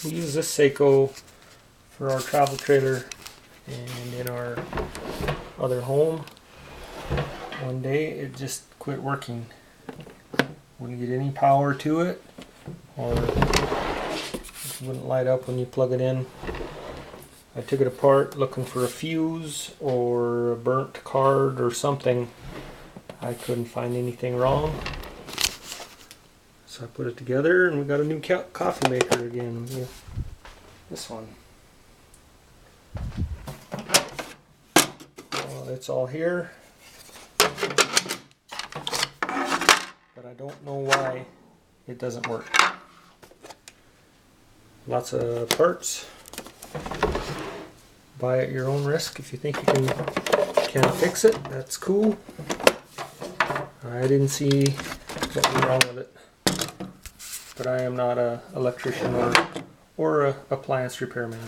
We use this Saeco for our travel trailer and in our other home. One day it just quit working. Wouldn't get any power to it, or it wouldn't light up when you plug it in. I took it apart looking for a fuse or a burnt card or something. I couldn't find anything wrong. So I put it together and we got a new coffee maker again. Yeah. This one. Well, it's all here. But I don't know why it doesn't work. Lots of parts. Buy at your own risk if you think you can fix it. That's cool. I didn't see what was wrong with it. But I am not an electrician or a appliance repairman.